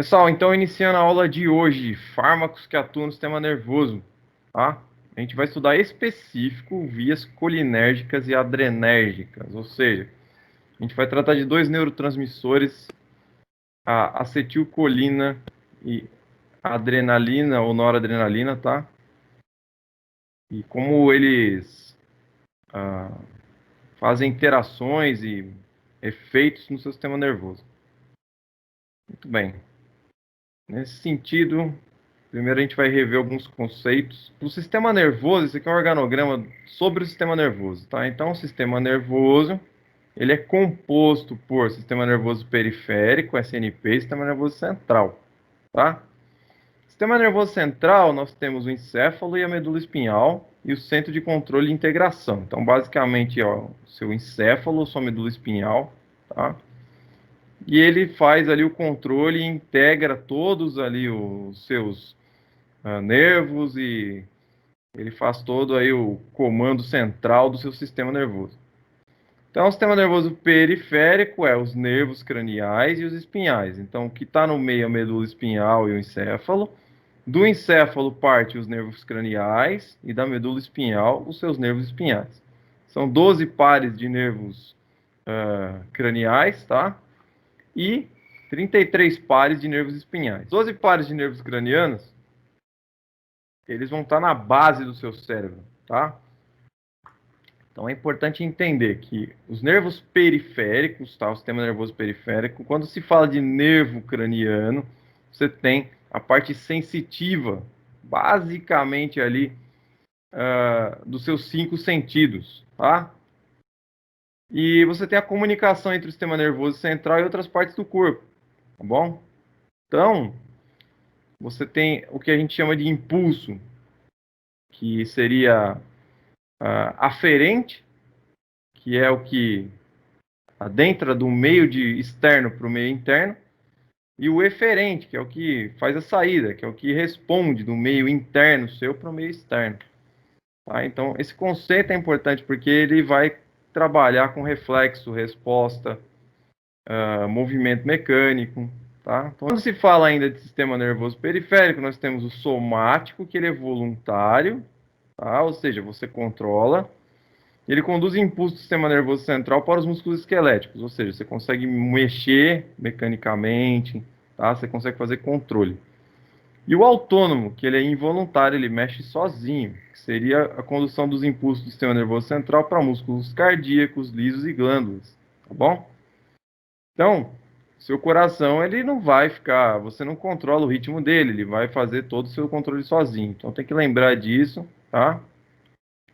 Pessoal, então iniciando a aula de hoje, fármacos que atuam no sistema nervoso, tá? A gente vai estudar específico vias colinérgicas e adrenérgicas, ou seja, a gente vai tratar de dois neurotransmissores, a acetilcolina e a adrenalina ou noradrenalina, tá? E como eles ah, fazem interações e efeitos no seu sistema nervoso. Muito bem. Nesse sentido, primeiro a gente vai rever alguns conceitos. O sistema nervoso, esse aqui é um organograma sobre o sistema nervoso, tá? Então, o sistema nervoso, ele é composto por sistema nervoso periférico, SNP, e sistema nervoso central, tá? Sistema nervoso central, nós temos o encéfalo e a medula espinhal e o centro de controle e integração. Então, basicamente, ó, seu encéfalo, sua medula espinhal, tá? E ele faz ali o controle e integra todos ali os seus nervos e ele faz todo aí o comando central do seu sistema nervoso. Então, o sistema nervoso periférico é os nervos craniais e os espinhais. Então, o que está no meio é a medula espinhal e o encéfalo. Do encéfalo parte os nervos craniais e da medula espinhal os seus nervos espinhais. São 12 pares de nervos craniais, tá? E 33 pares de nervos espinhais. 12 pares de nervos cranianos eles vão estar na base do seu cérebro, tá? Então é importante entender que os nervos periféricos, tá? O sistema nervoso periférico, quando se fala de nervo craniano, você tem a parte sensitiva, basicamente ali dos seus 5 sentidos, tá? E você tem a comunicação entre o sistema nervoso central e outras partes do corpo, tá bom? Então, você tem o que a gente chama de impulso, que seria aferente, que é o que adentra do meio de externo para o meio interno, e o eferente, que é o que faz a saída, que é o que responde do meio interno seu para o meio externo. Tá? Então, esse conceito é importante porque ele vai trabalhar com reflexo, resposta, movimento mecânico. Tá? Então, quando se fala ainda de sistema nervoso periférico, nós temos o somático, que ele é voluntário, tá? Ou seja, você controla. Ele conduz impulso do sistema nervoso central para os músculos esqueléticos, ou seja, você consegue mexer mecanicamente, tá? Você consegue fazer controle. E o autônomo, que ele é involuntário, ele mexe sozinho, que seria a condução dos impulsos do sistema nervoso central para músculos cardíacos, lisos e glândulas, tá bom? Então, seu coração, ele não vai ficar, você não controla o ritmo dele, ele vai fazer todo o seu controle sozinho. Então tem que lembrar disso, tá?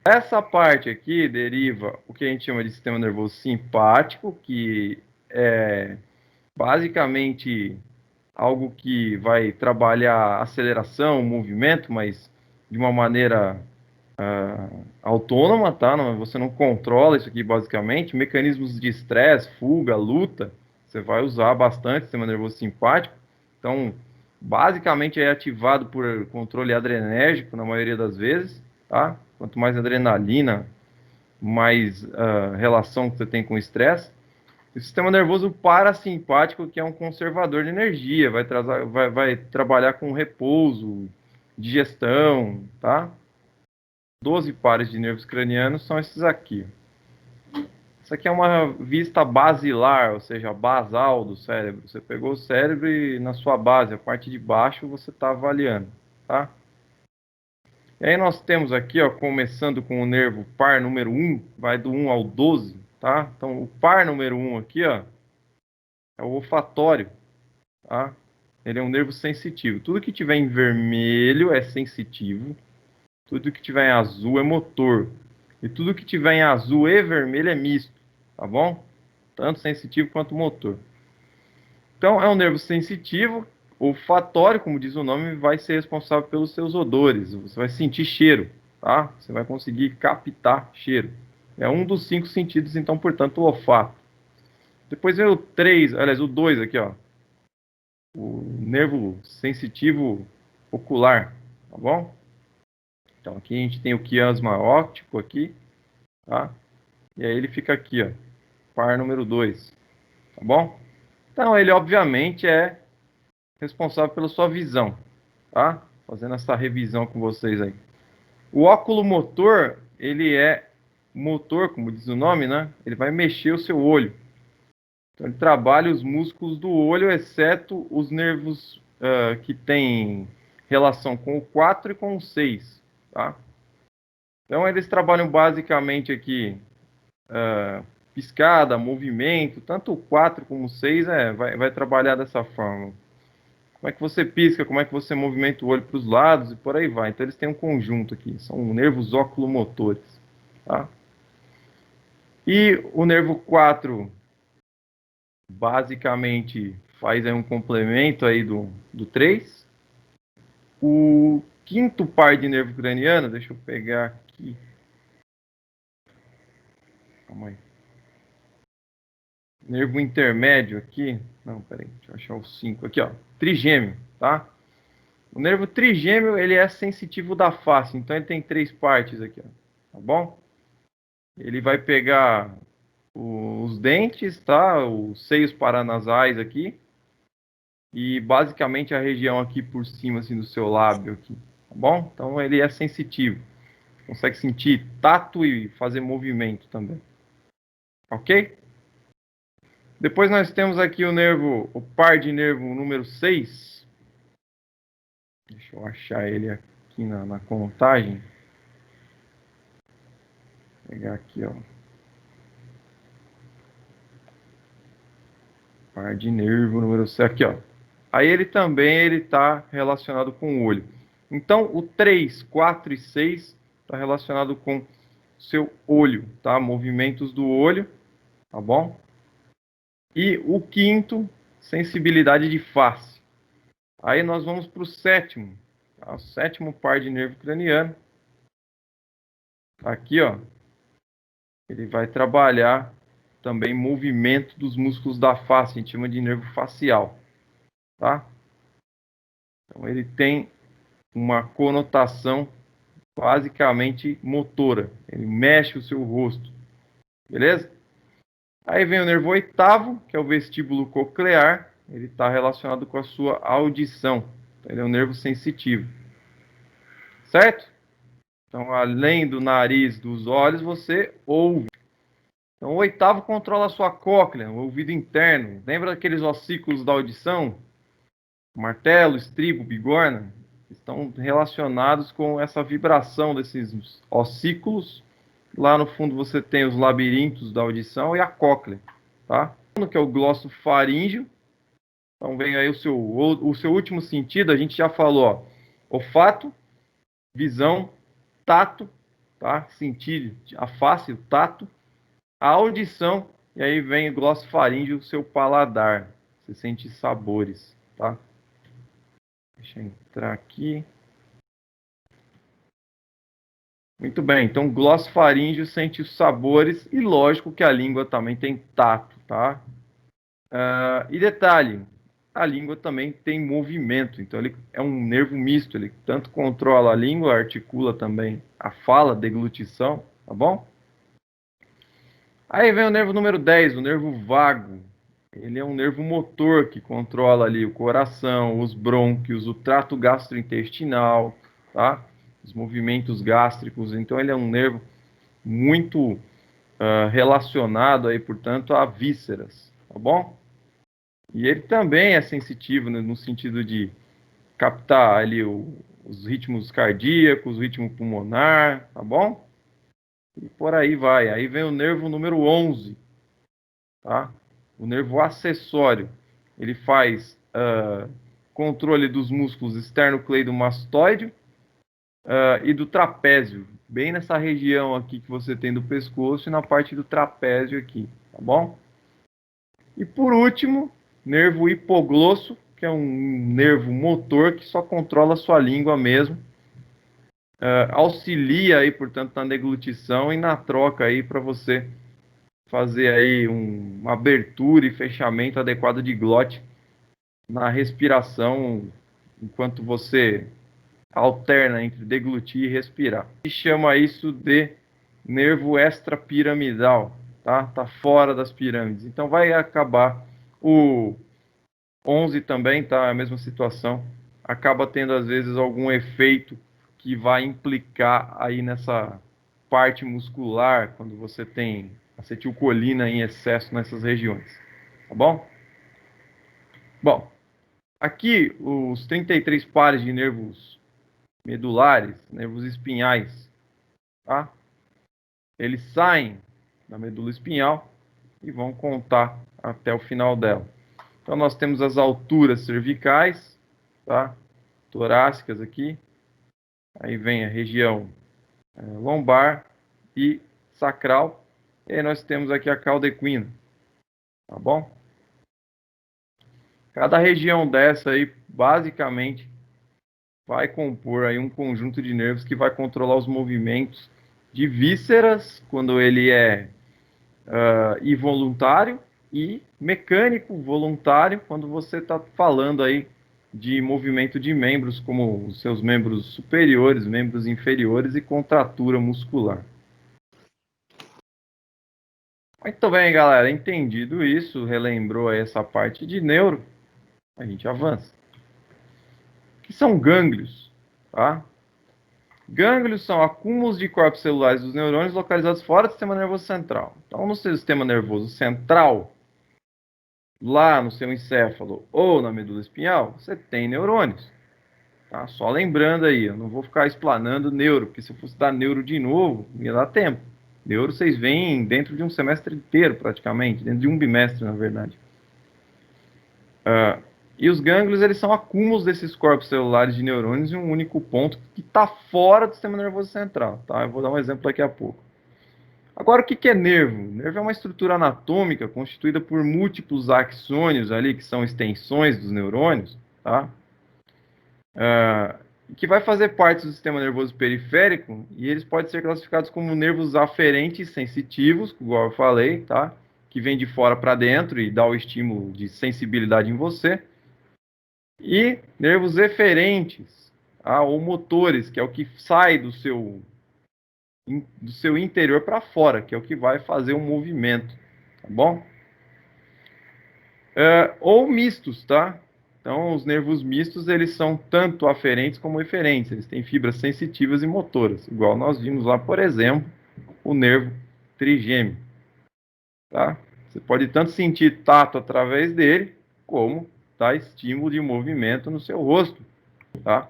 Essa parte aqui deriva o que a gente chama de sistema nervoso simpático, que é basicamente algo que vai trabalhar aceleração, movimento, mas de uma maneira autônoma, tá? Você não controla isso aqui basicamente. Mecanismos de estresse, fuga, luta, você vai usar bastante o sistema nervoso simpático. Então, basicamente é ativado por controle adrenérgico na maioria das vezes, tá? Quanto mais adrenalina, mais relação que você tem com o estresse. O sistema nervoso parasimpático, que é um conservador de energia, vai trabalhar com repouso, digestão, tá? 12 pares de nervos cranianos são esses aqui. Isso aqui é uma vista basilar, ou seja, basal do cérebro. Você pegou o cérebro e na sua base, a parte de baixo, você está avaliando, tá? E aí nós temos aqui, ó, começando com o nervo par número 1, vai do 1 ao 12, tá? Então, o par número 1 aqui, ó, é o olfatório, tá? Ele é um nervo sensitivo. Tudo que tiver em vermelho é sensitivo, tudo que tiver em azul é motor. E tudo que tiver em azul e vermelho é misto, tá bom? Tanto sensitivo quanto motor. Então, é um nervo sensitivo, olfatório, como diz o nome, vai ser responsável pelos seus odores. Você vai sentir cheiro, tá? Você vai conseguir captar cheiro. É um dos 5 sentidos, então, portanto, o olfato. Depois vem o 3, aliás, o 2 aqui, ó. O nervo sensitivo ocular, tá bom? Então, aqui a gente tem o quiasma óptico aqui, tá? E aí ele fica aqui, ó, par número 2, tá bom? Então, ele obviamente é responsável pela sua visão, tá? Fazendo essa revisão com vocês aí. O óculo motor, ele é motor, como diz o nome, né? Ele vai mexer o seu olho. Então, ele trabalha os músculos do olho, exceto os nervos que têm relação com o 4 e com o 6, tá? Então, eles trabalham basicamente aqui piscada, movimento, tanto o 4 como o 6 vai trabalhar dessa forma. Como é que você pisca, como é que você movimenta o olho para os lados e por aí vai. Então, eles têm um conjunto aqui, são nervos oculomotores, tá? E o nervo 4 basicamente faz aí um complemento aí do 3. O quinto par de nervo craniano, deixa eu pegar aqui. Calma aí. Nervo intermédio aqui. Não, peraí, deixa eu achar o 5 aqui, ó. Trigêmeo, tá? O nervo trigêmeo, ele é sensitivo da face, então ele tem 3 partes aqui, ó. Tá bom? Ele vai pegar os dentes, tá? Os seios paranasais aqui. E basicamente a região aqui por cima, assim, do seu lábio aqui. Tá bom? Então ele é sensitivo. Consegue sentir tato e fazer movimento também. Ok? Depois nós temos aqui o par de nervo número 6. Deixa eu achar ele aqui na contagem. Vou pegar aqui, ó. Par de nervo número 6. Aqui, ó. Aí ele também está relacionado com o olho. Então, o 3, 4 e 6 está relacionado com seu olho, tá? Movimentos do olho, tá bom? E o quinto, sensibilidade de face. Aí nós vamos para o sétimo, tá? O sétimo par de nervo craniano. Aqui, ó, ele vai trabalhar também movimento dos músculos da face, a gente chama de nervo facial, tá? Então ele tem uma conotação basicamente motora. Ele mexe o seu rosto, beleza? Aí vem o nervo oitavo, que é o vestíbulo coclear. Ele está relacionado com a sua audição. Então, ele é um nervo sensitivo, certo? Então, além do nariz, dos olhos, você ouve. Então, o oitavo controla a sua cóclea, o ouvido interno. Lembra daqueles ossículos da audição? Martelo, estribo, bigorna? Estão relacionados com essa vibração desses ossículos. Lá no fundo você tem os labirintos da audição e a cóclea, tá? Que é o glosso faríngeo. Então vem aí o seu último sentido, a gente já falou, ó, olfato, visão, tato, tá? Sentir a face, o tato, a audição, e aí vem o glosso faríngeo, o seu paladar. Você sente sabores, tá? Deixa eu entrar aqui. Muito bem, então glosso faríngeo sente os sabores e lógico que a língua também tem tato, tá? E detalhe, a língua também tem movimento, então ele é um nervo misto, ele tanto controla a língua, articula também a fala, a deglutição, tá bom? Aí vem o nervo número 10, o nervo vago. Ele é um nervo motor que controla ali o coração, os brônquios, o trato gastrointestinal, tá? Os movimentos gástricos, então ele é um nervo muito relacionado aí, portanto, a vísceras, tá bom? E ele também é sensitivo, né, no sentido de captar ali os ritmos cardíacos, o ritmo pulmonar, tá bom? E por aí vai. Aí vem o nervo número 11, tá? O nervo acessório. Ele faz controle dos músculos esternocleidomastoide e do trapézio, bem nessa região aqui que você tem do pescoço e na parte do trapézio aqui, tá bom? E por último, nervo hipoglosso, que é um nervo motor que só controla a sua língua mesmo. Auxilia aí, portanto, na deglutição e na troca aí para você fazer aí uma abertura e fechamento adequado de glote na respiração enquanto você alterna entre deglutir e respirar. E chama isso de nervo extrapiramidal, tá? Tá fora das pirâmides. Então vai acabar 11 também, tá? A mesma situação. Acaba tendo, às vezes, algum efeito que vai implicar aí nessa parte muscular, quando você tem acetilcolina em excesso nessas regiões. Tá bom? Bom, aqui os 33 pares de nervos medulares, nervos espinhais, tá? Eles saem da medula espinhal e vão contar até o final dela. Então nós temos as alturas cervicais, tá? Torácicas aqui. Aí vem a região lombar e sacral. E aí nós temos aqui a cauda equina, tá bom? Cada região dessa aí, basicamente, vai compor aí um conjunto de nervos que vai controlar os movimentos de vísceras, quando ele é involuntário, e mecânico voluntário, quando você está falando aí de movimento de membros, como os seus membros superiores, membros inferiores e contratura muscular. Muito bem, galera. Entendido isso, relembrou aí essa parte de neuro, a gente avança. O que são gânglios? Tá? Gânglios são acúmulos de corpos celulares dos neurônios localizados fora do sistema nervoso central. Então, no seu sistema nervoso central, lá no seu encéfalo ou na medula espinhal, você tem neurônios. Tá? Só lembrando aí, eu não vou ficar explanando neuro, porque se eu fosse dar neuro de novo, ia dar tempo. Neuro vocês veem dentro de um semestre inteiro, praticamente, dentro de um bimestre, na verdade. E os gânglios, eles são acúmulos desses corpos celulares de neurônios em um único ponto que está fora do sistema nervoso central. Tá? Eu vou dar um exemplo daqui a pouco. Agora, o que é nervo? Nervo é uma estrutura anatômica constituída por múltiplos axônios ali, que são extensões dos neurônios, tá? Que vai fazer parte do sistema nervoso periférico, e eles podem ser classificados como nervos aferentes sensitivos, igual eu falei, tá? Que vem de fora para dentro e dá o estímulo de sensibilidade em você. E nervos eferentes, tá? Ou motores, que é o que sai do seu interior para fora, que é o que vai fazer o movimento, tá bom? Ou mistos, tá? Então, os nervos mistos, eles são tanto aferentes como eferentes. Eles têm fibras sensitivas e motoras, igual nós vimos lá, por exemplo, o nervo trigêmeo, tá? Você pode tanto sentir tato através dele, como tá, estímulo de movimento no seu rosto, tá?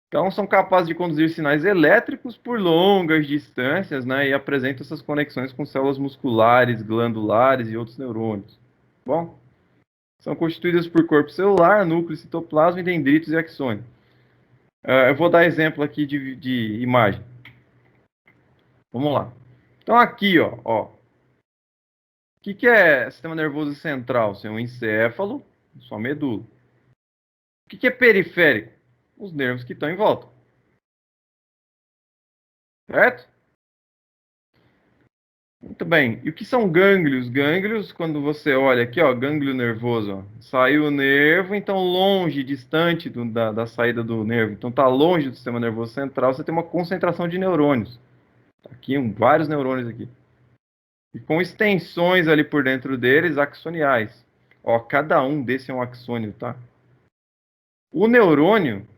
Então, são capazes de conduzir sinais elétricos por longas distâncias, né? E apresentam essas conexões com células musculares, glandulares e outros neurônios. Bom? São constituídas por corpo celular, núcleo, citoplasma, dendritos e axônio. Eu vou dar exemplo aqui de imagem. Vamos lá. Então, aqui, ó. O que é sistema nervoso central? Seu encéfalo, sua medula. O que é periférico? Os nervos que estão em volta. Certo? Muito bem. E o que são gânglios? Gânglios, quando você olha aqui, ó, gânglio nervoso, ó, saiu o nervo, então longe, distante da saída do nervo. Então está longe do sistema nervoso central, você tem uma concentração de neurônios. Tá aqui, vários neurônios aqui. E com extensões ali por dentro deles, axoniais. Ó, cada um desse é um axônio, tá? O neurônio,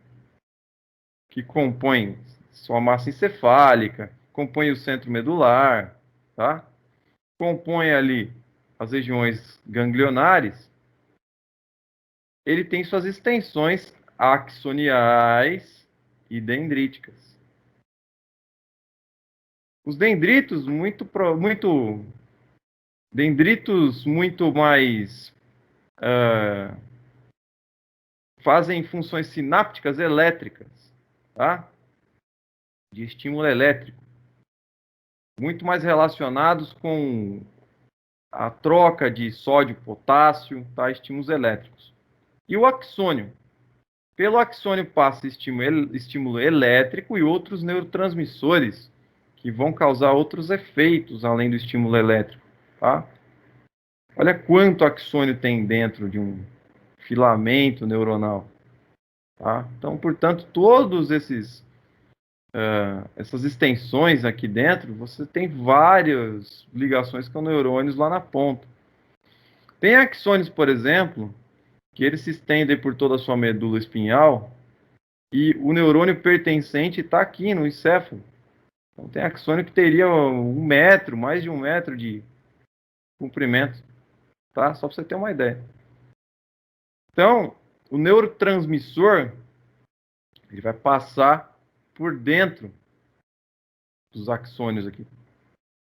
que compõe sua massa encefálica, compõe o centro medular, tá? Compõe ali as regiões ganglionares, ele tem suas extensões axoniais e dendríticas. Os dendritos muito mais fazem funções sinápticas elétricas, tá? De estímulo elétrico, muito mais relacionados com a troca de sódio, potássio, tá? Estímulos elétricos. E o axônio? Pelo axônio passa estímulo elétrico e outros neurotransmissores que vão causar outros efeitos além do estímulo elétrico, tá? Olha quanto axônio tem dentro de um filamento neuronal, tá? Então, portanto, todos essas extensões aqui dentro, você tem várias ligações com neurônios lá na ponta. Tem axônios, por exemplo, que ele se estende por toda a sua medula espinhal e o neurônio pertencente está aqui no encéfalo. Então tem axônio que teria 1 metro, mais de 1 metro de comprimento, tá? Só para você ter uma ideia. Então, o neurotransmissor, ele vai passar por dentro dos axônios aqui,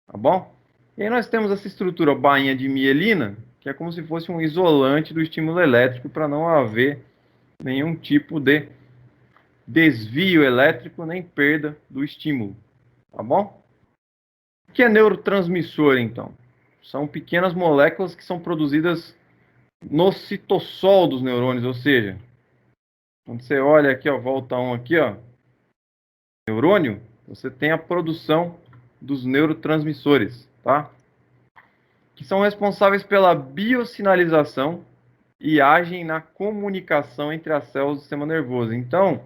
tá bom? E aí nós temos essa estrutura bainha de mielina, que é como se fosse um isolante do estímulo elétrico para não haver nenhum tipo de desvio elétrico nem perda do estímulo, tá bom? O que é neurotransmissor, então? São pequenas moléculas que são produzidas no citossol dos neurônios, ou seja, quando você olha aqui, ó, volta um aqui, ó, neurônio, você tem a produção dos neurotransmissores, tá? Que são responsáveis pela biosinalização e agem na comunicação entre as células do sistema nervoso. Então,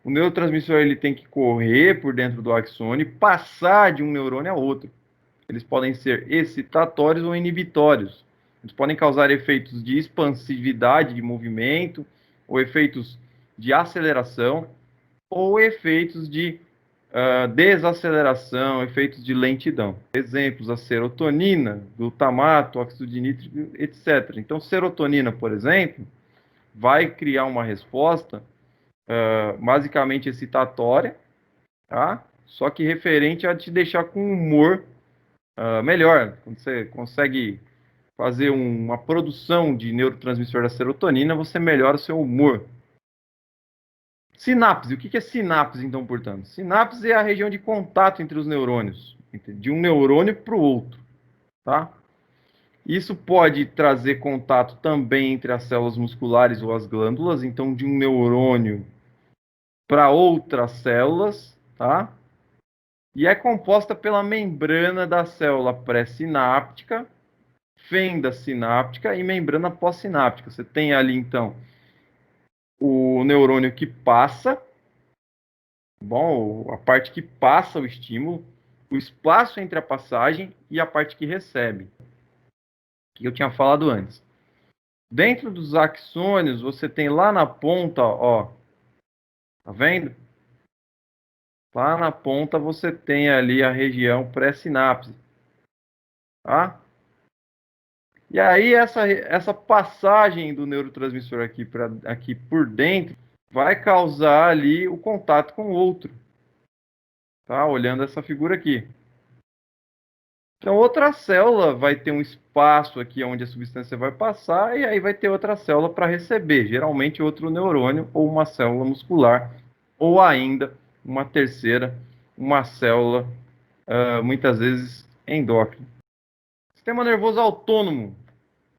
o neurotransmissor ele tem que correr por dentro do axônio e passar de um neurônio a outro. Eles podem ser excitatórios ou inibitórios. Eles podem causar efeitos de expansividade de movimento, ou efeitos de aceleração, ou efeitos de desaceleração, efeitos de lentidão. Exemplos: a serotonina, glutamato, óxido de nítrico, etc. Então, serotonina, por exemplo, vai criar uma resposta basicamente excitatória, tá? Só que referente a te deixar com um humor melhor. Quando você consegue fazer uma produção de neurotransmissor da serotonina, você melhora o seu humor. Sinapse. O que é sinapse, então, portanto? Sinapse é a região de contato entre os neurônios, de um neurônio para o outro, tá? Isso pode trazer contato também entre as células musculares ou as glândulas, então de um neurônio para outras células, tá? E é composta pela membrana da célula pré-sináptica, fenda sináptica e membrana pós-sináptica. Você tem ali, então, o neurônio que passa, bom, a parte que passa o estímulo, o espaço entre a passagem e a parte que recebe, que eu tinha falado antes. Dentro dos axônios, você tem lá na ponta, ó, tá vendo? Lá na ponta você tem ali a região pré-sinapse, tá? E aí essa passagem do neurotransmissor aqui por dentro vai causar ali o contato com o outro, tá? Olhando essa figura aqui. Então outra célula vai ter um espaço aqui onde a substância vai passar e aí vai ter outra célula para receber, geralmente outro neurônio ou uma célula muscular ou ainda uma terceira, uma célula muitas vezes endócrina. Sistema nervoso autônomo.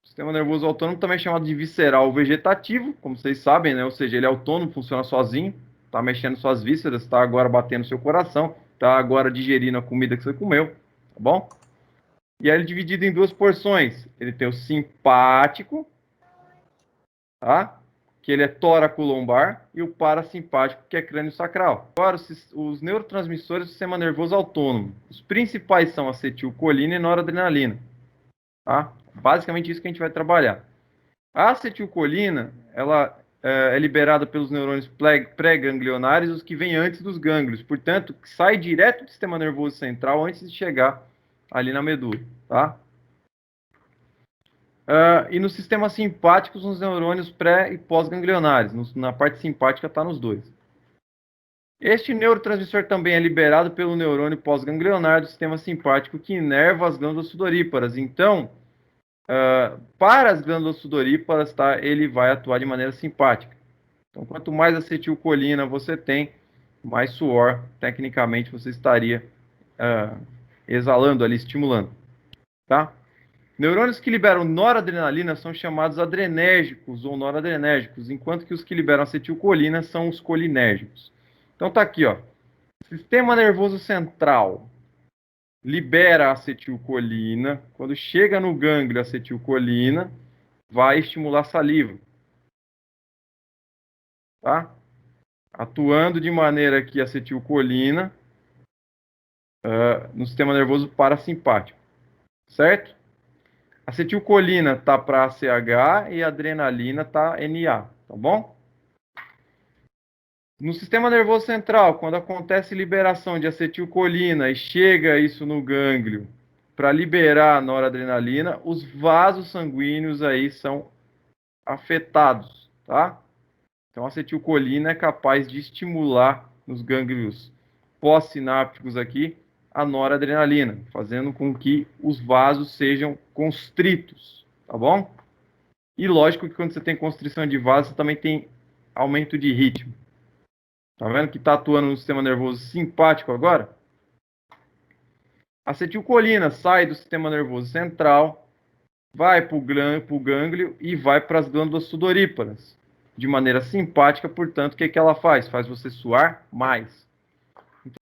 Sistema nervoso autônomo também é chamado de visceral vegetativo, como vocês sabem, né? Ou seja, ele é autônomo, funciona sozinho, está mexendo suas vísceras, está agora batendo seu coração, está agora digerindo a comida que você comeu, tá bom? E aí ele é dividido em duas porções. Ele tem o simpático, tá? Que ele é tóraco-lombar, e o parasimpático, que é crânio-sacral. Agora, os neurotransmissores do sistema nervoso autônomo. Os principais são acetilcolina e noradrenalina, tá? Basicamente isso que a gente vai trabalhar. A acetilcolina, ela é liberada pelos neurônios pré-ganglionares, os que vêm antes dos gânglios. Portanto, sai direto do sistema nervoso central antes de chegar ali na medula, tá? E no sistema simpático, os neurônios pré e pós-ganglionares. Na parte simpática está nos dois. Este neurotransmissor também é liberado pelo neurônio pós-ganglionar do sistema simpático, que inerva as glândulas sudoríparas. Então, para as glândulas sudoríparas, tá, ele vai atuar de maneira simpática. Então, quanto mais acetilcolina você tem, mais suor, tecnicamente, você estaria exalando ali, estimulando, tá? Neurônios que liberam noradrenalina são chamados adrenérgicos ou noradrenérgicos, enquanto que os que liberam acetilcolina são os colinérgicos. Então tá aqui, ó. Sistema nervoso central libera acetilcolina. Quando chega no gânglio, a acetilcolina vai estimular a saliva, tá? Atuando de maneira que a acetilcolina no sistema nervoso parasimpático, certo? Acetilcolina tá para ACH e adrenalina tá NA, tá bom? No sistema nervoso central, quando acontece liberação de acetilcolina e chega isso no gânglio para liberar a noradrenalina, os vasos sanguíneos aí são afetados, tá? Então, a acetilcolina é capaz de estimular nos gânglios pós-sinápticos aqui a noradrenalina, fazendo com que os vasos sejam constritos, tá bom? E lógico que quando você tem constrição de vasos, você também tem aumento de ritmo. Tá vendo que está atuando no sistema nervoso simpático agora? A acetilcolina sai do sistema nervoso central, vai para o gânglio e vai para as glândulas sudoríparas. De maneira simpática, portanto, o que ela faz? Faz você suar mais. Então,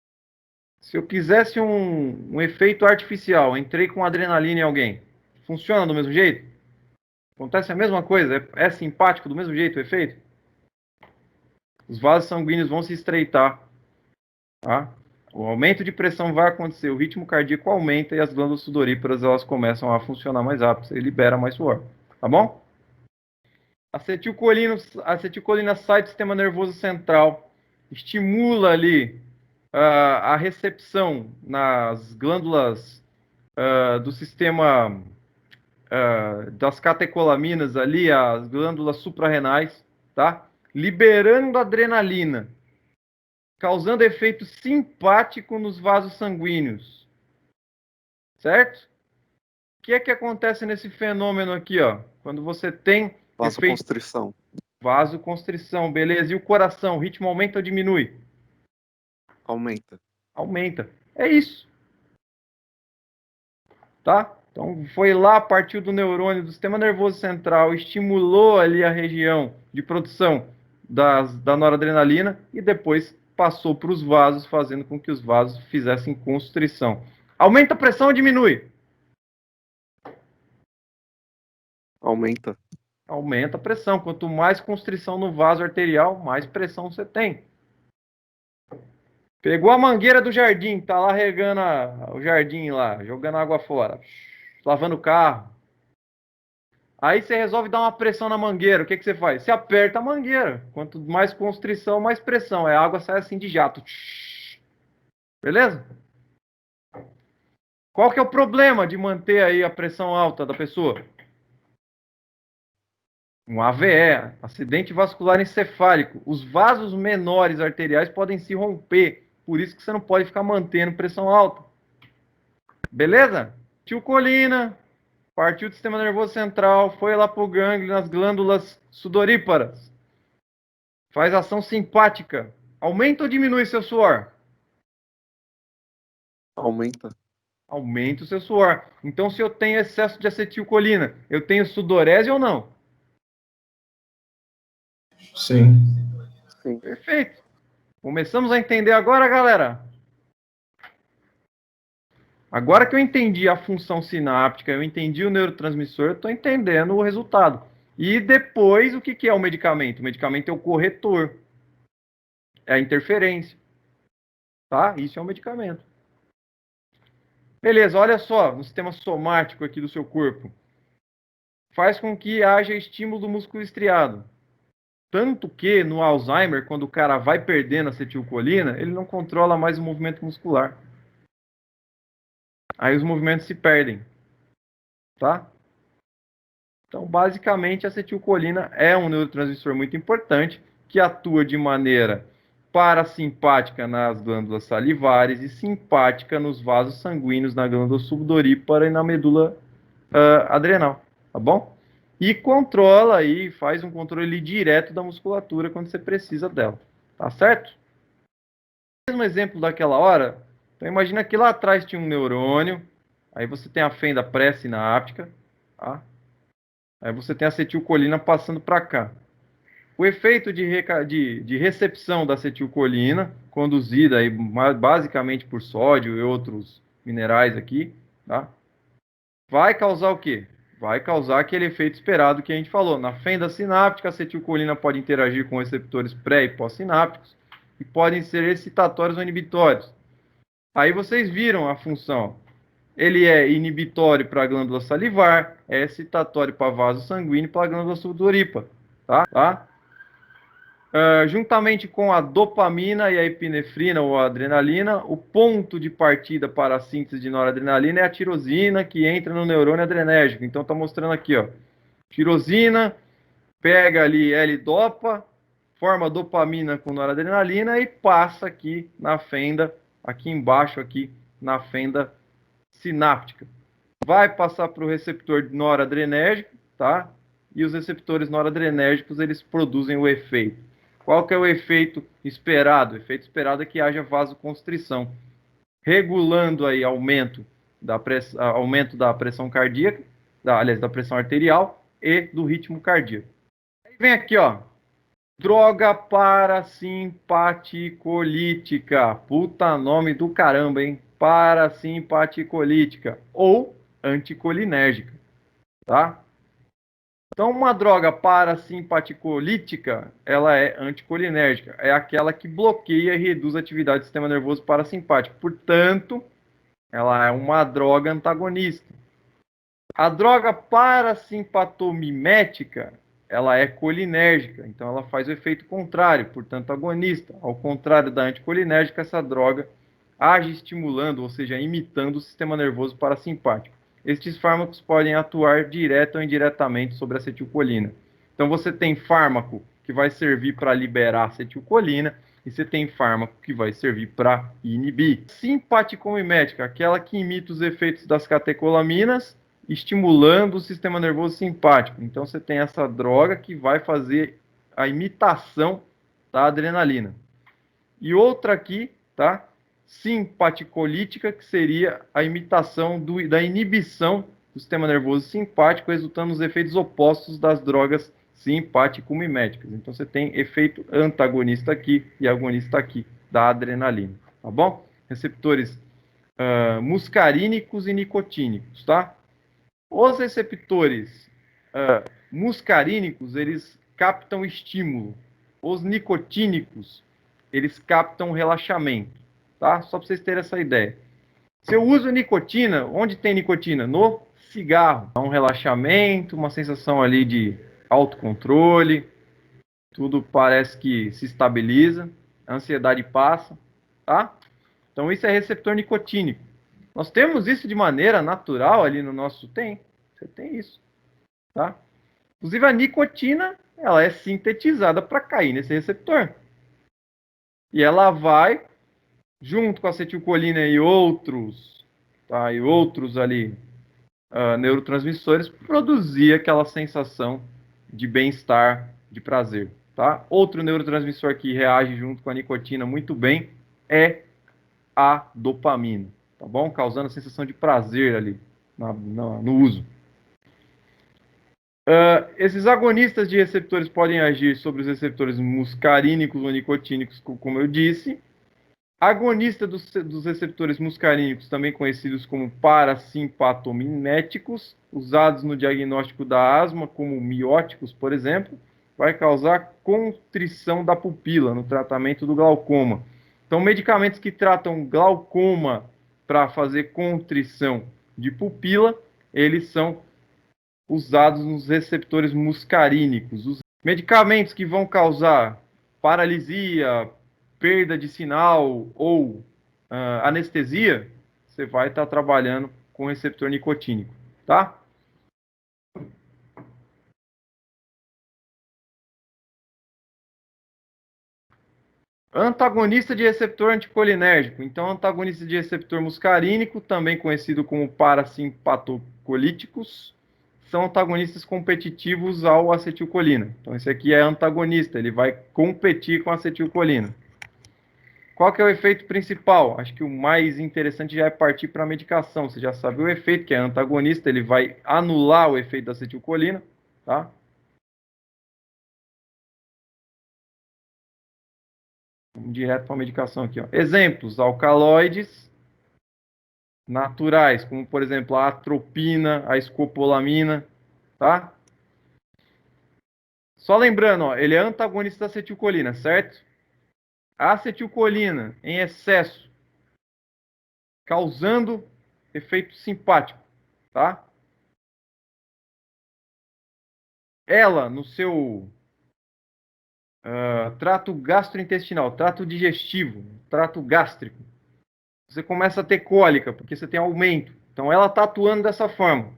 se eu quisesse um efeito artificial, entrei com adrenalina em alguém, funciona do mesmo jeito? Acontece a mesma coisa? É simpático do mesmo jeito o efeito? Os vasos sanguíneos vão se estreitar, tá? O aumento de pressão vai acontecer, o ritmo cardíaco aumenta e as glândulas sudoríparas elas começam a funcionar mais rápido, você libera mais suor, tá bom? A acetilcolina sai do sistema nervoso central, estimula ali a recepção nas glândulas do sistema das catecolaminas ali, as glândulas suprarrenais, tá? Liberando adrenalina, causando efeito simpático nos vasos sanguíneos, certo? O que é que acontece nesse fenômeno aqui, ó? Quando você tem vasoconstrição. Vasoconstrição, beleza. E o coração, o ritmo aumenta ou diminui? Aumenta. Aumenta. É isso. Tá? Então, foi lá, partiu do neurônio do sistema nervoso central, estimulou ali a região de produção da noradrenalina e depois passou para os vasos, fazendo com que os vasos fizessem constrição. Aumenta a pressão ou diminui? Aumenta. Aumenta a pressão. Quanto mais constrição no vaso arterial, mais pressão você tem. Pegou a mangueira do jardim, tá lá regando o jardim lá, jogando água fora, lavando o carro. Aí você resolve dar uma pressão na mangueira. O que você faz? Você aperta a mangueira. Quanto mais constrição, mais pressão. A água sai assim de jato. Beleza? Qual que é o problema de manter aí a pressão alta da pessoa? Um AVE, acidente vascular encefálico. Os vasos menores arteriais podem se romper. Por isso que você não pode ficar mantendo pressão alta. Beleza? Acetilcolina, partiu do sistema nervoso central, foi lá para o gânglio, nas glândulas sudoríparas. Faz ação simpática. Aumenta ou diminui seu suor? Aumenta. Aumenta o seu suor. Então, se eu tenho excesso de acetilcolina, eu tenho sudorese ou não? Sim. Sim. Perfeito. Começamos a entender agora, galera? Agora que eu entendi a função sináptica, eu entendi o neurotransmissor, eu estou entendendo o resultado. E depois, o que é o medicamento? O medicamento é o corretor. É a interferência. Tá? Isso é um medicamento. Beleza, olha só, no sistema somático aqui do seu corpo. Faz com que haja estímulo do músculo estriado. Tanto que no Alzheimer, quando o cara vai perdendo a acetilcolina, ele não controla mais o movimento muscular. Aí os movimentos se perdem. Tá? Então, basicamente, a acetilcolina é um neurotransmissor muito importante que atua de maneira parasimpática nas glândulas salivares e simpática nos vasos sanguíneos, na glândula sudorípara e na medula adrenal, tá bom? E controla aí, faz um controle direto da musculatura quando você precisa dela, tá certo? Mesmo exemplo daquela hora, então imagina que lá atrás tinha um neurônio, aí você tem a fenda pré-sináptica, tá? Aí você tem a acetilcolina passando para cá. O efeito de recepção da acetilcolina, conduzida aí basicamente por sódio e outros minerais aqui, tá? Vai causar o quê? Vai causar aquele efeito esperado que a gente falou. Na fenda sináptica, a acetilcolina pode interagir com receptores pré e pós-sinápticos e podem ser excitatórios ou inibitórios. Aí vocês viram a função. Ele é inibitório para a glândula salivar, é excitatório para vaso sanguíneo e para a glândula sudorípara, tá? Juntamente com a dopamina e a epinefrina ou a adrenalina, o ponto de partida para a síntese de noradrenalina é a tirosina, que entra no neurônio adrenérgico. Então, está mostrando aqui, ó, tirosina, pega ali L-dopa, forma dopamina com noradrenalina e passa aqui na fenda, aqui embaixo, aqui na fenda sináptica. Vai passar para o receptor noradrenérgico, tá? E os receptores noradrenérgicos, eles produzem o efeito. Qual que é o efeito esperado? O efeito esperado é que haja vasoconstrição, regulando aí aumento da pressão cardíaca, aliás, da pressão arterial e do ritmo cardíaco. Aí vem aqui, ó, droga parasimpaticolítica. Puta nome do caramba, hein? Parasimpaticolítica ou anticolinérgica, tá? Então, uma droga parasimpaticolítica, ela é anticolinérgica. É aquela que bloqueia e reduz a atividade do sistema nervoso parasimpático. Portanto, ela é uma droga antagonista. A droga parasimpatomimética, ela é colinérgica, então ela faz o efeito contrário, portanto agonista. Ao contrário da anticolinérgica, essa droga age estimulando, ou seja, imitando o sistema nervoso parasimpático. Estes fármacos podem atuar direto ou indiretamente sobre a acetilcolina. Então você tem fármaco que vai servir para liberar acetilcolina e você tem fármaco que vai servir para inibir. Simpaticomimética, aquela que imita os efeitos das catecolaminas, estimulando o sistema nervoso simpático. Então você tem essa droga que vai fazer a imitação da adrenalina. E outra aqui, tá? Simpaticolítica, que seria a imitação da inibição do sistema nervoso simpático, resultando nos efeitos opostos das drogas simpaticomiméticas. Então você tem efeito antagonista aqui e agonista aqui da adrenalina, tá bom? Receptores muscarínicos e nicotínicos, tá? Os receptores muscarínicos, eles captam estímulo. Os nicotínicos, eles captam relaxamento, tá? Só para vocês terem essa ideia. Se eu uso nicotina, onde tem nicotina? No cigarro. Dá um relaxamento, uma sensação ali de autocontrole, tudo parece que se estabiliza, a ansiedade passa, tá? Então isso é receptor nicotínico. Nós temos isso de maneira natural ali no nosso... Você tem isso, tá? Inclusive a nicotina, ela é sintetizada para cair nesse receptor. E ela vai, junto com a acetilcolina e outros, tá? E outros ali, neurotransmissores, produzir aquela sensação de bem-estar, de prazer, tá? Outro neurotransmissor que reage junto com a nicotina muito bem é a dopamina, tá bom? Causando a sensação de prazer ali no uso. Esses agonistas de receptores podem agir sobre os receptores muscarínicos ou nicotínicos, como eu disse. Agonista dos receptores muscarínicos, também conhecidos como parasimpatomiméticos, usados no diagnóstico da asma, como mióticos, por exemplo, vai causar contrição da pupila no tratamento do glaucoma. Então, medicamentos que tratam glaucoma para fazer contrição de pupila, eles são usados nos receptores muscarínicos. Os medicamentos que vão causar paralisia, perda de sinal ou anestesia, você vai estar trabalhando com receptor nicotínico, tá? Antagonista de receptor anticolinérgico. Então, antagonista de receptor muscarínico, também conhecido como parasimpatocolíticos, são antagonistas competitivos ao acetilcolina. Então, esse aqui é antagonista, ele vai competir com a acetilcolina. Qual que é o efeito principal? Acho que o mais interessante já é partir para a medicação. Você já sabe o efeito, que é antagonista, ele vai anular o efeito da acetilcolina, tá? Vamos direto para a medicação aqui, ó. Exemplos: alcaloides naturais, como por exemplo a atropina, a escopolamina, tá? Só lembrando, ó, ele é antagonista da acetilcolina, certo? A acetilcolina em excesso, causando efeito simpático, tá? Ela, no seu trato gastrointestinal, trato digestivo, trato gástrico, você começa a ter cólica, porque você tem aumento. Então, ela está atuando dessa forma.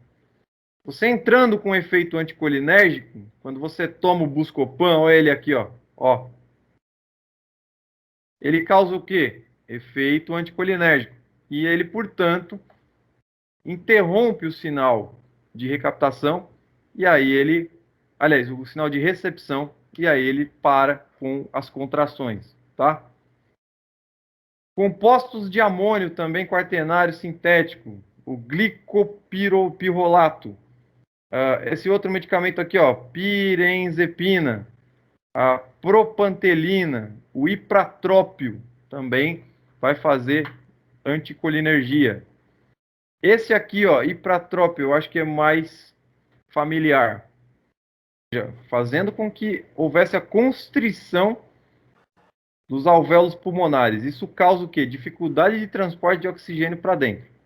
Você entrando com efeito anticolinérgico, quando você toma o Buscopan, olha ele aqui, ó. Ele causa o quê? Efeito anticolinérgico. E ele, portanto, interrompe o sinal de recaptação, e aí ele, aliás, o sinal de recepção, e aí ele para com as contrações, tá? Compostos de amônio também quaternário sintético, o glicopirolato. Esse outro medicamento aqui, ó, pirenzepina, a propantelina, o ipratrópio também vai fazer anticolinergia. Esse aqui, ó, ipratrópio, eu acho que é mais familiar, fazendo com que houvesse a constrição dos alvéolos pulmonares. Isso causa o quê? Dificuldade de transporte de oxigênio para dentro.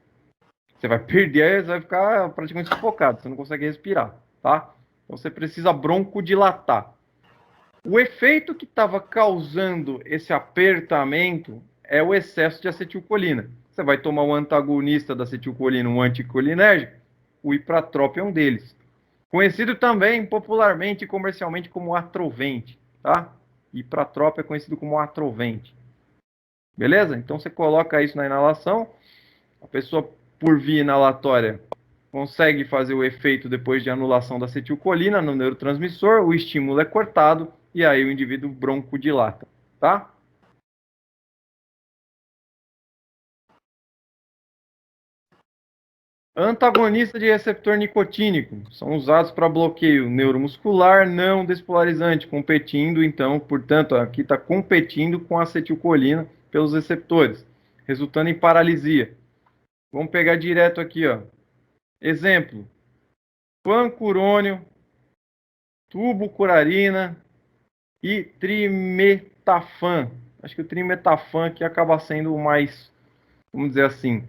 Você vai perder, você vai ficar praticamente sufocado, você não consegue respirar, tá? Então você precisa broncodilatar. O efeito que estava causando esse apertamento é o excesso de acetilcolina. Você vai tomar um antagonista da acetilcolina, um anticolinérgico, o ipratrópio é um deles. Conhecido também popularmente e comercialmente como atrovente, tá? Ipratrópio é conhecido como atrovente. Beleza? Então você coloca isso na inalação, a pessoa por via inalatória consegue fazer o efeito depois de anulação da acetilcolina no neurotransmissor, o estímulo é cortado e aí o indivíduo broncodilata, tá? Antagonista de receptor nicotínico são usados para bloqueio neuromuscular não despolarizante, competindo, então, portanto, aqui está competindo com a acetilcolina pelos receptores, resultando em paralisia. Vamos pegar direto aqui, ó. Exemplo: pancurônio, tubucurarina e trimetafan. Acho que o trimetafan aqui acaba sendo o mais, vamos dizer assim,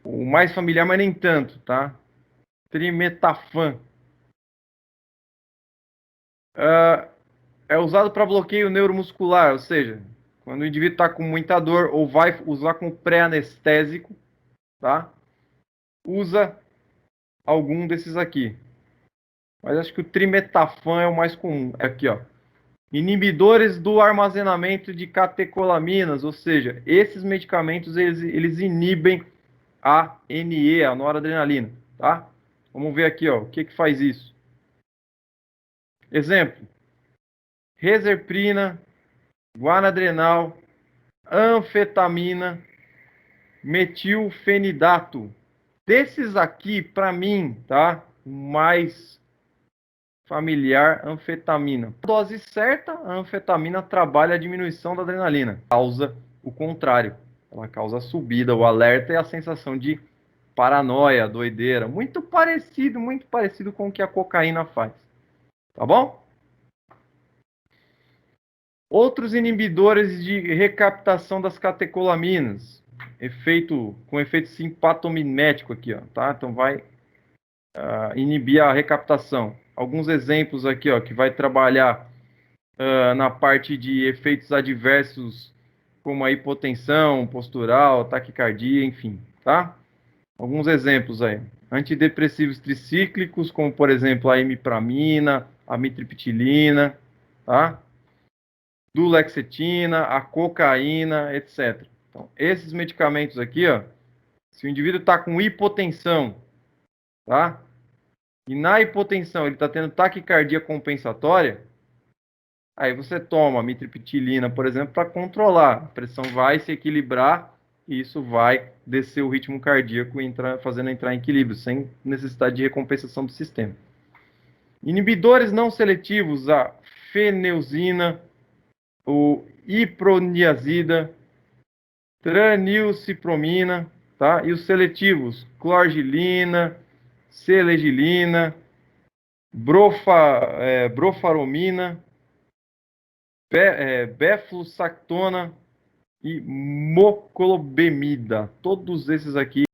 o mais familiar, mas nem tanto, tá? Trimetafan. É usado para bloqueio neuromuscular, ou seja, quando o indivíduo está com muita dor ou vai usar com pré-anestésico, tá? Usa algum desses aqui. Mas acho que o trimetafan é o mais comum. É aqui, ó. Inibidores do armazenamento de catecolaminas, ou seja, esses medicamentos eles inibem a NE, a noradrenalina, tá? Vamos ver aqui, ó, o que faz isso. Exemplo: reserprina, guanadrenal, anfetamina, metilfenidato. Desses aqui, para mim, tá? O mais familiar, anfetamina. Dose certa, a anfetamina trabalha a diminuição da adrenalina. Causa o contrário. Ela causa a subida, o alerta e a sensação de paranoia, doideira. Muito parecido com o que a cocaína faz. Tá bom? Outros inibidores de recaptação das catecolaminas. Com efeito simpatomimético aqui, ó, tá? Então vai inibir a recaptação. Alguns exemplos aqui, ó, que vai trabalhar na parte de efeitos adversos, como a hipotensão postural, taquicardia, enfim, tá? Alguns exemplos aí. Antidepressivos tricíclicos, como por exemplo a imipramina, a mitriptilina, tá? Duloxetina, a cocaína, etc. Então, esses medicamentos aqui, ó, se o indivíduo está com hipotensão, tá? E na hipotensão ele está tendo taquicardia compensatória, aí você toma mitriptilina, por exemplo, para controlar. A pressão vai se equilibrar e isso vai descer o ritmo cardíaco, fazendo entrar em equilíbrio, sem necessidade de recompensação do sistema. Inibidores não seletivos, a feneuzina, o iproniazida, tranilcipromina, tá? E os seletivos, clorgilina, selegilina, brofaromina, befluxactona e mocolobemida. Todos esses aqui